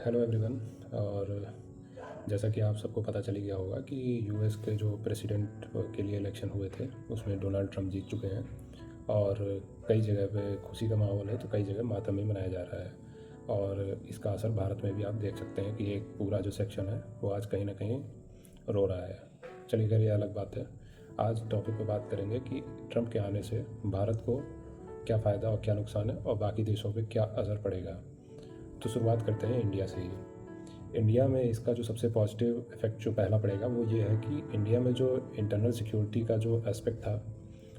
Hello everyone. और जैसा कि आप सबको पता चल ही गया होगा कि यूएस के जो प्रेसिडेंट के लिए इलेक्शन हुए थे उसमें डोनाल्ड ट्रंप जीत चुके हैं। और कई जगह पे खुशी का माहौल है तो कई जगह मातम भी मनाया जा रहा है। और इसका असर भारत में भी आप देख सकते हैं कि एक पूरा जो सेक्शन है वो आज कहीं ना कहीं रो रहा है। चलिए खैर, ये अलग बात है। आज टॉपिक पे बात करेंगे कि ट्रंप के आने से भारत को क्या फ़ायदा और क्या नुकसान है और बाकी देशों पे क्या असर पड़ेगा। तो शुरुआत करते हैं इंडिया से ही। इंडिया में इसका जो सबसे पॉजिटिव इफेक्ट जो पहला पड़ेगा वो ये है कि इंडिया में जो इंटरनल सिक्योरिटी का जो एस्पेक्ट था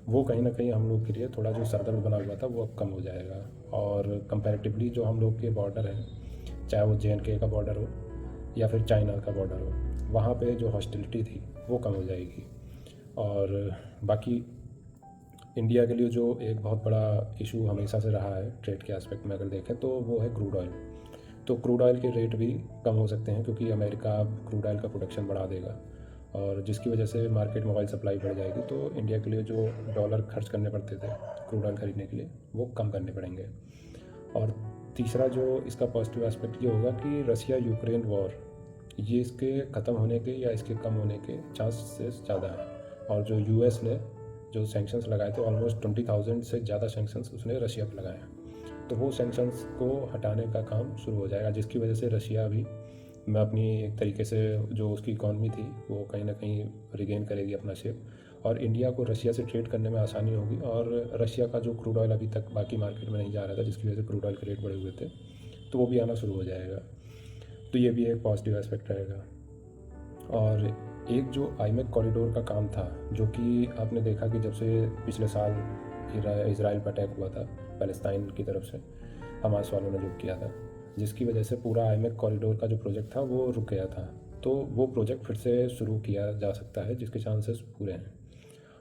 वो कहीं ना कहीं हम लोग के लिए थोड़ा जो सरदर्द बना हुआ था वो अब कम हो जाएगा। और कंपैरेटिवली जो हम लोग के बॉर्डर हैं, चाहे वो JNK का बॉर्डर हो या फिर चाइना का बॉर्डर हो, वहाँ पे जो हॉस्टिलिटी थी वो कम हो जाएगी। और बाकी इंडिया के लिए जो एक बहुत बड़ा इशू हमेशा से रहा है ट्रेड के एस्पेक्ट में अगर देखें तो वो है क्रूड ऑयल। तो क्रूड ऑयल के रेट भी कम हो सकते हैं क्योंकि अमेरिका अब क्रूड ऑयल का प्रोडक्शन बढ़ा देगा, और जिसकी वजह से मार्केट में ऑयल सप्लाई बढ़ जाएगी। तो इंडिया के लिए जो डॉलर खर्च करने पड़ते थे क्रूड ऑयल ख़रीदने के लिए वो कम करने पड़ेंगे। और तीसरा जो इसका पॉजिटिव एस्पेक्ट ये होगा कि रसिया यूक्रेन वॉर, ये इसके ख़त्म होने के या इसके कम होने के चांसेस ज़्यादा हैं। और जो यूएस ने जो सैंक्शंस लगाए थे, ऑलमोस्ट 20,000 से ज़्यादा सैंक्शंस उसने रशिया पर लगाए हैं, तो वो सैंक्शंस को हटाने का काम शुरू हो जाएगा, जिसकी वजह से रशिया भी मैं अपनी एक तरीके से जो उसकी इकॉनमी थी वो कहीं ना कहीं रिगेन करेगी अपना शेप। और इंडिया को रशिया से ट्रेड करने में आसानी होगी। और रशिया का जो क्रूड ऑयल अभी तक बाकी मार्केट में नहीं जा रहा था, जिसकी वजह से क्रूड ऑयल के रेट बढ़े हुए थे, तो वो भी आना शुरू हो जाएगा। तो ये भी एक पॉजिटिव एस्पेक्ट रहेगा। और एक जो आईमेक कॉरिडोर का काम था, जो कि आपने देखा कि जब से पिछले साल इसराइल पर अटैक हुआ था पैलेस्टाइन की तरफ से, हमास वालों ने जो किया था, जिसकी वजह से पूरा आईमेक कॉरिडोर का जो प्रोजेक्ट था वो रुक गया था। तो वो प्रोजेक्ट फिर से शुरू किया जा सकता है, जिसके चांसेस पूरे हैं।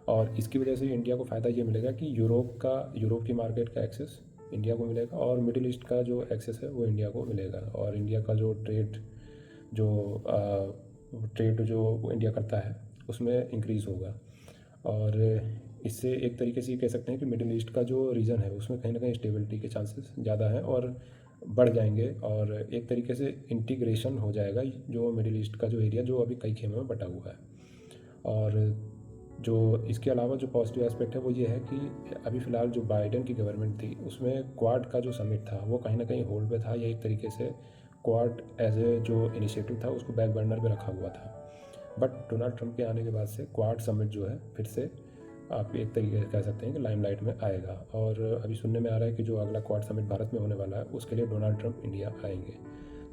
और इसकी वजह से इंडिया को फ़ायदा ये मिलेगा कि यूरोप की मार्केट का एक्सेस इंडिया को मिलेगा, और मिडिल ईस्ट का जो एक्सेस है वो इंडिया को मिलेगा। और इंडिया का जो ट्रेड जो इंडिया करता है उसमें इंक्रीज़ होगा। और इससे एक तरीके से ये कह सकते हैं कि मिडिल ईस्ट का जो रीजन है उसमें कहीं ना कहीं स्टेबिलिटी के चांसेस ज़्यादा हैं और बढ़ जाएंगे। और एक तरीके से इंटीग्रेशन हो जाएगा जो मिडिल ईस्ट का जो एरिया जो अभी कई खेमों में बटा हुआ है। और जो इसके अलावा जो पॉजिटिव एस्पेक्ट है वो ये है कि अभी फ़िलहाल जो बाइडेन की गवर्नमेंट थी उसमें क्वाड का जो समिट था वो कहीं ना कहीं होल्ड पे था, या एक तरीके से क्वाड एज ए जो इनिशिएटिव था उसको बैक बर्नर पे रखा हुआ था। बट डोनाल्ड ट्रंप के आने के बाद से क्वाड समिट जो है फिर से आप एक तरीके से कह सकते हैं कि लाइमलाइट में आएगा। और अभी सुनने में आ रहा है कि जो अगला क्वाड समिट भारत में होने वाला है उसके लिए डोनाल्ड ट्रंप इंडिया आएंगे।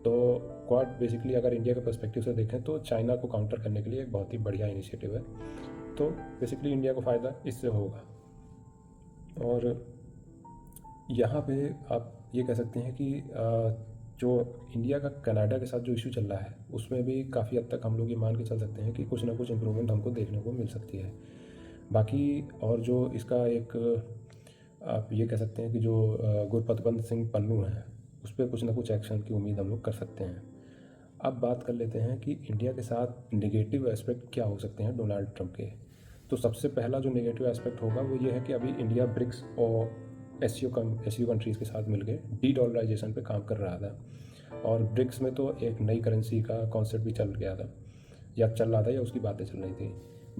तो क्वाड बेसिकली अगर इंडिया के पर्सपेक्टिव से देखें तो चाइना को काउंटर करने के लिए एक बहुत ही बढ़िया इनिशिएटिव है। तो बेसिकली इंडिया को फ़ायदा इससे होगा। और यहाँ पे आप ये कह सकते हैं कि जो इंडिया का कनाडा के साथ जो इशू चल रहा है उसमें भी काफ़ी हद तक हम लोग ये मान के चल सकते हैं कि कुछ ना कुछ इम्प्रूवमेंट हमको देखने को मिल सकती है। बाकी और जो इसका एक आप ये कह सकते हैं कि जो गुरपतवंत सिंह पन्नू है उस पर कुछ ना कुछ एक्शन की उम्मीद हम लोग कर सकते हैं। अब बात कर लेते हैं कि इंडिया के साथ निगेटिव एस्पेक्ट क्या हो सकते हैं डोनाल्ड ट्रंप के। तो सबसे पहला जो नेगेटिव एस्पेक्ट होगा वो ये है कि अभी इंडिया ब्रिक्स और एससीओ कंट्रीज़ के साथ मिलकर डी-डॉलराइजेशन पे काम कर रहा था। और ब्रिक्स में तो एक नई करेंसी का कॉन्सेप्ट भी चल गया था, या चल रहा था, या उसकी बातें चल रही थी।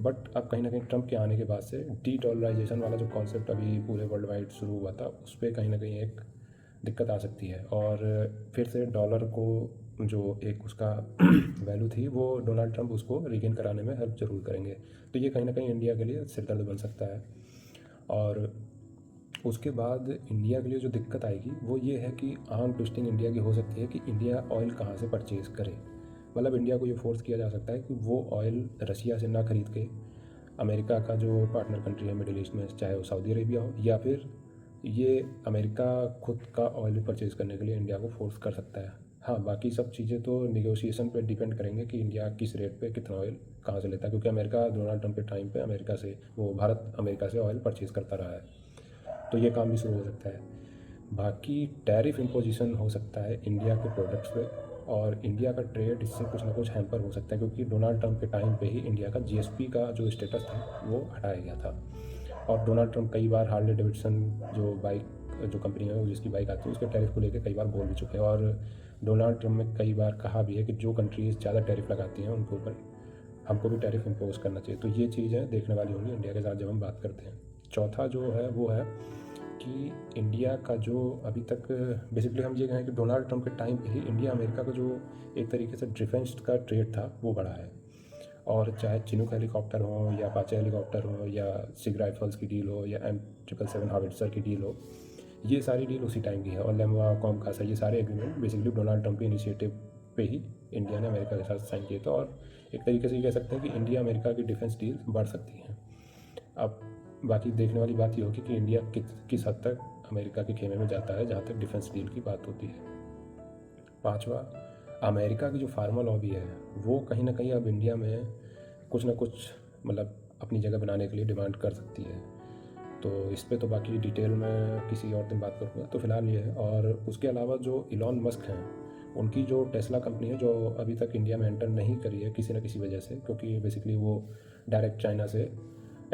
बट अब कहीं ना कहीं ट्रंप के आने के बाद से डी-डॉलराइजेशन वाला जो कॉन्सेप्ट अभी पूरे वर्ल्ड वाइड शुरू हुआ था उस पर कहीं ना कहीं एक दिक्कत आ सकती है। और फिर से डॉलर को जो एक उसका वैल्यू थी वो डोनाल्ड ट्रंप उसको रिगेन कराने में हेल्प ज़रूर करेंगे। तो ये कहीं ना कहीं इंडिया के लिए सिरदर्द बन सकता है। और उसके बाद इंडिया के लिए जो दिक्कत आएगी वो ये है कि आर्म ट्विस्टिंग इंडिया की हो सकती है कि इंडिया ऑयल कहाँ से परचेज़ करे। मतलब इंडिया को ये फोर्स किया जा सकता है कि वो ऑयल रशिया से ना खरीद के अमेरिका का जो पार्टनर कंट्री है मिडिल ईस्ट में, चाहे वो सऊदी अरेबिया हो, या फिर ये अमेरिका खुद का ऑयल परचेज़ करने के लिए इंडिया को फोर्स कर सकता है। हाँ, बाकी सब चीज़ें तो निगोशिएशन पे डिपेंड करेंगे कि इंडिया किस रेट पे कितना ऑयल कहाँ से लेता है, क्योंकि अमेरिका डोनाल्ड ट्रंप के टाइम पे भारत अमेरिका से ऑयल परचेज़ करता रहा है। तो ये काम भी शुरू हो सकता है। बाकी टैरिफ इम्पोजिशन हो सकता है इंडिया के प्रोडक्ट्स पे, और इंडिया का ट्रेड इससे कुछ ना कुछ हैम्पर हो सकता है, क्योंकि डोनाल्ड ट्रंप के टाइम पे ही इंडिया का जीएसपी का जो स्टेटस था वो हटाया गया था। और डोनाल्ड ट्रंप कई बार हार्ले डेविडसन जो बाइक जो कंपनी है जिसकी बाइक आती है उसके टैरिफ को लेकर कई बार बोल भी चुके हैं, और डोनाल्ड ट्रम्प ने कई बार कहा भी है कि जो कंट्रीज़ ज़्यादा टैरिफ लगाती हैं उनके ऊपर हमको भी टैरिफ इम्पोज करना चाहिए। तो ये चीज़ें देखने वाली होंगी इंडिया के साथ जब हम बात करते हैं। चौथा जो है वो है कि इंडिया का जो अभी तक बेसिकली हम ये कहें कि डोनाल्ड ट्रम्प के टाइम पे ही इंडिया अमेरिका का जो एक तरीके से डिफेंस का ट्रेड था वो बढ़ा है। और चाहे चिनूक हेलीकॉप्टर हो या अपाचे हेलीकॉप्टर हो या सिग राइफल्स की डील हो या M777 हार्वेस्टर की डील हो, ये सारी डील उसी टाइम की है। और लेमवा कॉमकासा, ये सारे एग्रीमेंट बेसिकली डोनाल्ड ट्रम्प के इनिशिएटिव पे ही इंडिया ने अमेरिका के साथ साइन किए थे। और एक तरीके से ये कह सकते हैं कि इंडिया अमेरिका की डिफेंस डील बढ़ सकती हैं। अब बाकी देखने वाली बात ये होगी कि इंडिया किस हद तक अमेरिका के खेमे में जाता है जहाँ तक डिफेंस डील की बात होती है। पांचवा, अमेरिका की जो फार्मा लॉबी है वो कहीं ना कहीं अब इंडिया में कुछ ना कुछ मतलब अपनी जगह बनाने के लिए डिमांड कर सकती है। तो इस पे तो बाकी डिटेल में किसी और दिन बात करूँगा। तो फिलहाल ये है। और उसके अलावा जो इलॉन मस्क हैं, उनकी जो टेस्ला कंपनी है जो अभी तक इंडिया में एंटर नहीं करी है किसी न किसी वजह से, क्योंकि बेसिकली वो डायरेक्ट चाइना से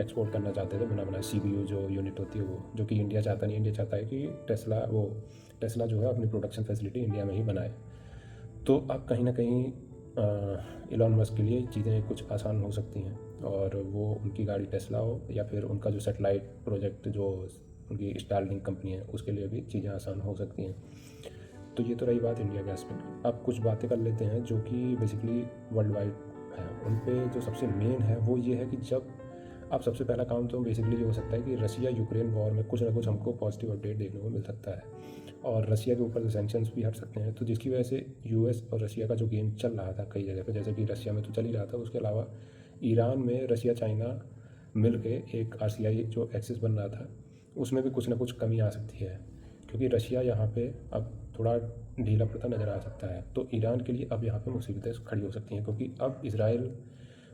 एक्सपोर्ट करना चाहते थे बना बनाया CPU जो यूनिट होती है वो, जो कि इंडिया चाहता नहीं। इंडिया चाहता है कि टेस्ला जो है अपनी प्रोडक्शन फैसिलिटी इंडिया में ही बनाए। तो अब कहीं ना कहीं इलॉन मस्क के लिए चीज़ें कुछ आसान हो सकती हैं, और वो उनकी गाड़ी टेस्ला हो या फिर उनका जो सेटेलाइट प्रोजेक्ट जो उनकी स्टारलिंक कंपनी है उसके लिए भी चीज़ें आसान हो सकती हैं। तो ये तो रही बात इंडिया के एस्पेक्ट। अब कुछ बातें कर लेते हैं जो कि बेसिकली वर्ल्ड वाइड हैं। उन पे जो सबसे मेन है वो ये है कि जब अब सबसे पहला काम तो बेसिकली ये हो सकता है कि रसिया यूक्रेन वॉर में कुछ ना कुछ हमको पॉजिटिव अपडेट देखने को मिल सकता है, और रसिया के ऊपर से सैंक्शंस भी हट सकते हैं। तो जिसकी वजह से US और रसिया का जो गेम चल रहा था कई जगह पे, जैसे कि रसिया में तो चल ही रहा था, उसके अलावा ईरान में रसिया चाइना मिल के एक RCI जो एक्सिस बन रहा था उसमें भी कुछ ना कुछ कमी आ सकती है, क्योंकि रशिया यहाँ पे अब थोड़ा ढीला पड़ता नज़र आ सकता है। तो ईरान के लिए अब यहाँ पे मुसीबतें खड़ी हो सकती हैं, क्योंकि अब इसराइल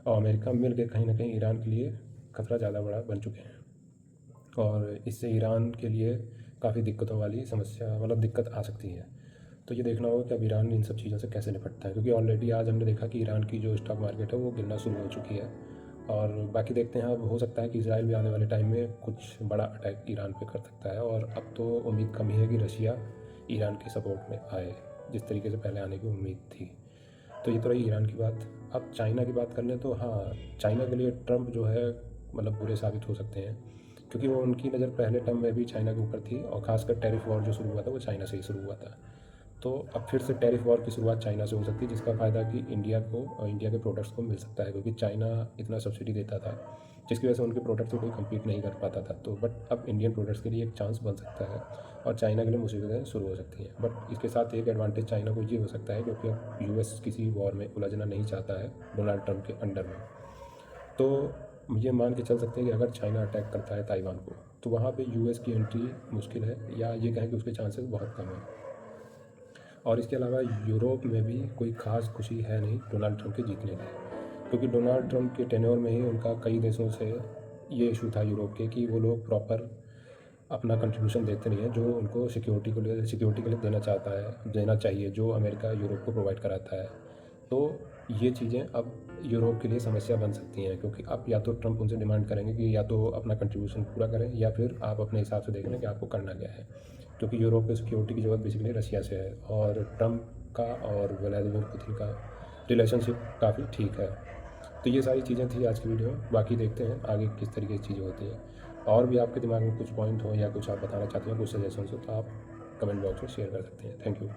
और अमेरिका मिल के कहीं ना कहीं ईरान के लिए खतरा ज़्यादा बड़ा बन चुके हैं, और इससे ईरान के लिए काफ़ी दिक्कतों वाली समस्या मतलब दिक्कत आ सकती है। तो ये देखना होगा कि अब ईरान इन सब चीज़ों से कैसे निपटता है, क्योंकि ऑलरेडी आज हमने देखा कि ईरान की जो स्टॉक मार्केट है वो गिरना शुरू हो चुकी है। और बाकी देखते हैं, अब हो सकता है कि इसराइल भी आने वाले टाइम में कुछ बड़ा अटैक ईरान पे कर सकता है। और अब तो उम्मीद कम ही है कि रशिया ईरान के सपोर्ट में आए, जिस तरीके से पहले आने की उम्मीद थी। तो ये तो रही ईरान की बात। अब चाइना की बात कर लें तो हाँ, चाइना के लिए ट्रम्प जो है मतलब बुरे साबित हो सकते हैं, क्योंकि वो उनकी नज़र पहले टर्म में भी चाइना के ऊपर थी, और ख़ासकर टैरिफ वॉर जो शुरू हुआ था वो चाइना से ही शुरू हुआ था। तो अब फिर से टैरिफ वॉर की शुरुआत चाइना से हो सकती है, जिसका फ़ायदा कि इंडिया को और इंडिया के प्रोडक्ट्स को मिल सकता है, क्योंकि चाइना इतना सब्सिडी देता था जिसकी वजह से उनके प्रोडक्ट्स को कोई कम्पीट नहीं कर पाता था। तो बट अब इंडियन प्रोडक्ट्स के लिए एक चांस बन सकता है और चाइना के लिए मुसीबतें शुरू हो सकती हैं। बट इसके साथ एक एडवांटेज चाइना को ये हो सकता है, क्योंकि अब US किसी वॉर में उलझना नहीं चाहता है डोनाल्ड ट्रम्प के अंडर में। तो ये मान के चल सकते हैं कि अगर चाइना अटैक करता है ताइवान को, तो वहाँ पे US की एंट्री मुश्किल है, या ये कहें कि उसके चांसेस बहुत कम हैं। और इसके अलावा यूरोप में भी कोई ख़ास खुशी है नहीं डोनाल्ड ट्रम्प के जीतने की, क्योंकि डोनाल्ड ट्रम्प के टेन्योर में ही उनका कई देशों से ये इशू था यूरोप के कि वो लोग प्रॉपर अपना कंट्रीब्यूशन देते नहीं हैं जो उनको सिक्योरिटी के लिए देना चाहिए, जो अमेरिका यूरोप को प्रोवाइड कराता है। तो ये चीज़ें अब यूरोप के लिए समस्या बन सकती हैं, क्योंकि अब या तो ट्रम्प उनसे डिमांड करेंगे कि या तो अपना कंट्रीब्यूशन पूरा करें, या फिर आप अपने हिसाब से देख लें कि आपको करना क्या है, क्योंकि यूरोप में सिक्योरिटी की ज़रूरत बेसिकली रसिया से है। और ट्रम्प का और व्लादिमीर पुतिन का रिलेशनशिप काफ़ी ठीक है। तो ये सारी चीज़ें थी आज की वीडियो में। बाकी देखते हैं आगे किस तरीके की चीज़ें होती हैं। और भी आपके दिमाग में कुछ पॉइंट हो या कुछ आप बताना चाहते हैं, कुछ सजेशंस हो, तो आप कमेंट बॉक्स में शेयर कर सकते हैं। Thank you.